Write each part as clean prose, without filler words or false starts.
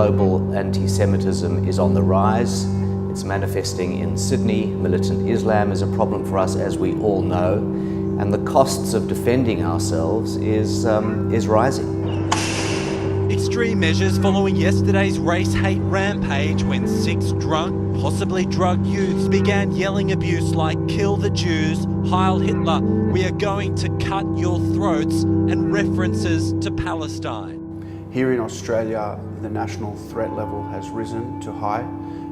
global anti-Semitism is on the rise. It's manifesting in Sydney. Militant Islam is a problem for us, as we all know, and the costs of defending ourselves is rising. Extreme measures following yesterday's race hate rampage when 6 drunk, possibly drugged youths began yelling abuse like "Kill the Jews," "Heil Hitler," "We are going to cut your throats," and references to Palestine. Here in Australia, the national threat level has risen to high,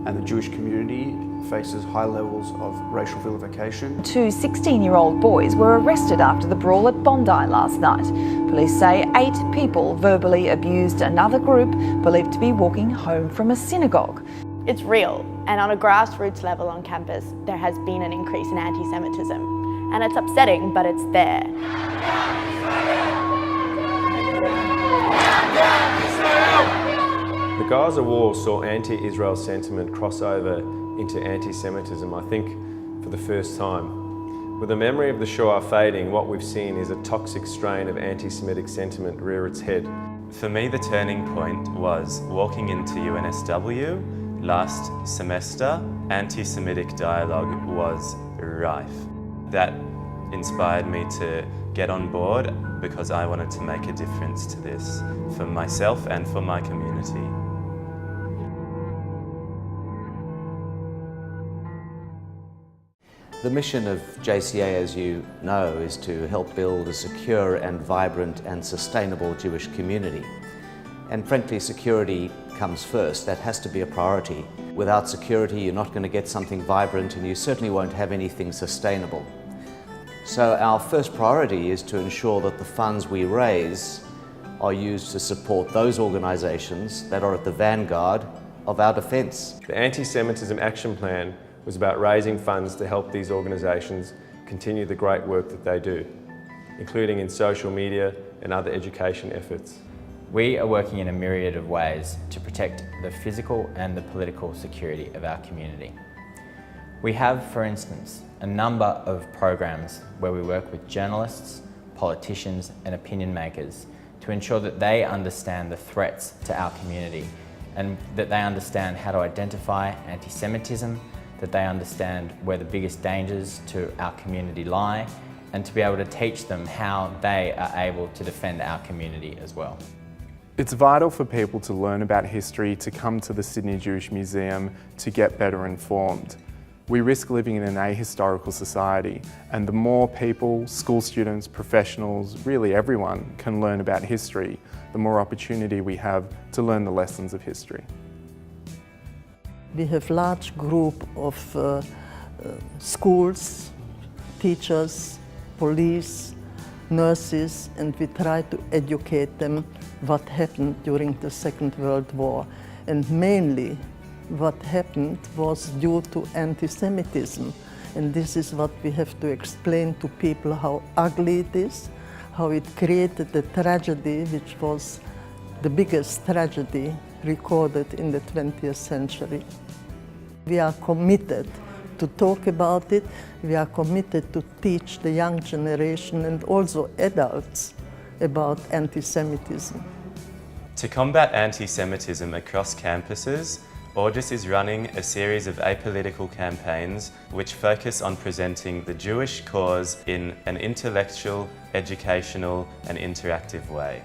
and the Jewish community faces high levels of racial vilification. 2 16-year-old boys were arrested after the brawl at Bondi last night. Police say 8 people verbally abused another group believed to be walking home from a synagogue. It's real, and on a grassroots level on campus, there has been an increase in anti-Semitism. And it's upsetting, but it's there. The Gaza war saw anti-Israel sentiment cross over into anti-Semitism, I think, for the first time. With the memory of the Shoah fading, what we've seen is a toxic strain of anti-Semitic sentiment rear its head. For me, the turning point was walking into UNSW last semester. Anti-Semitic dialogue was rife. That inspired me to get on board because I wanted to make a difference to this for myself and for my community. The mission of JCA, as you know, is to help build a secure and vibrant and sustainable Jewish community. And frankly, security comes first. That has to be a priority. Without security, you're not going to get something vibrant, and you certainly won't have anything sustainable. So our first priority is to ensure that the funds we raise are used to support those organisations that are at the vanguard of our defence. The Anti-Semitism Action Plan was about raising funds to help these organisations continue the great work that they do, including in social media and other education efforts. We are working in a myriad of ways to protect the physical and the political security of our community. We have, for instance, a number of programs where we work with journalists, politicians and opinion makers to ensure that they understand the threats to our community and that they understand how to identify anti-Semitism, that they understand where the biggest dangers to our community lie, and to be able to teach them how they are able to defend our community as well. It's vital for people to learn about history, to come to the Sydney Jewish Museum, to get better informed. We risk living in an ahistorical society, and the more people, school students, professionals, really everyone can learn about history, the more opportunity we have to learn the lessons of history. We have a large group of schools, teachers, police, nurses, and we try to educate them what happened during the Second World War. And mainly what happened was due to anti-Semitism. And this is what we have to explain to people, how ugly it is, how it created a tragedy which was the biggest tragedy recorded in the 20th century. We are committed to talk about it. We are committed to teach the young generation and also adults about anti-Semitism. To combat anti-Semitism across campuses, Augis is running a series of apolitical campaigns which focus on presenting the Jewish cause in an intellectual, educational and interactive way.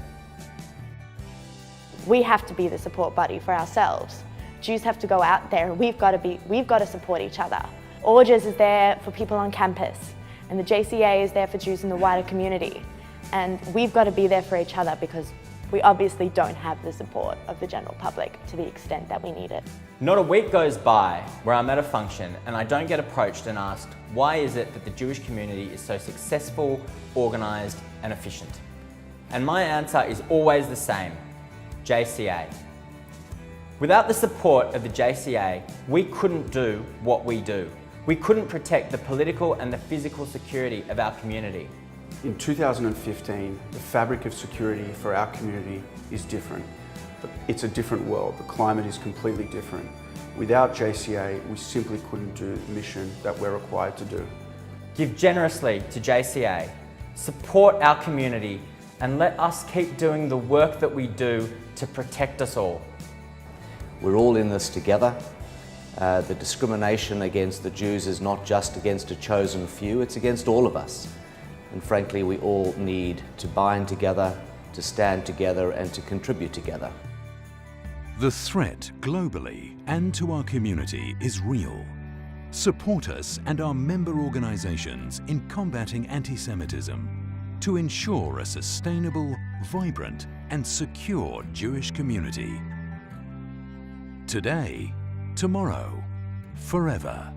We have to be the support buddy for ourselves. Jews have to go out there. We've got to support each other. Augis is there for people on campus, and the JCA is there for Jews in the wider community. And we've got to be there for each other because we obviously don't have the support of the general public to the extent that we need it. Not a week goes by where I'm at a function and I don't get approached and asked, why is it that the Jewish community is so successful, organised and efficient? And my answer is always the same: JCA. Without the support of the JCA, we couldn't do what we do. We couldn't protect the political and the physical security of our community. In 2015, the fabric of security for our community is different. It's a different world. The climate is completely different. Without JCA, we simply couldn't do the mission that we're required to do. Give generously to JCA, support our community, and let us keep doing the work that we do to protect us all. We're all in this together. The discrimination against the Jews is not just against a chosen few, it's against all of us. And frankly, we all need to bind together, to stand together, and to contribute together. The threat globally and to our community is real. Support us and our member organisations in combating anti-Semitism to ensure a sustainable, vibrant and secure Jewish community. Today, tomorrow, forever.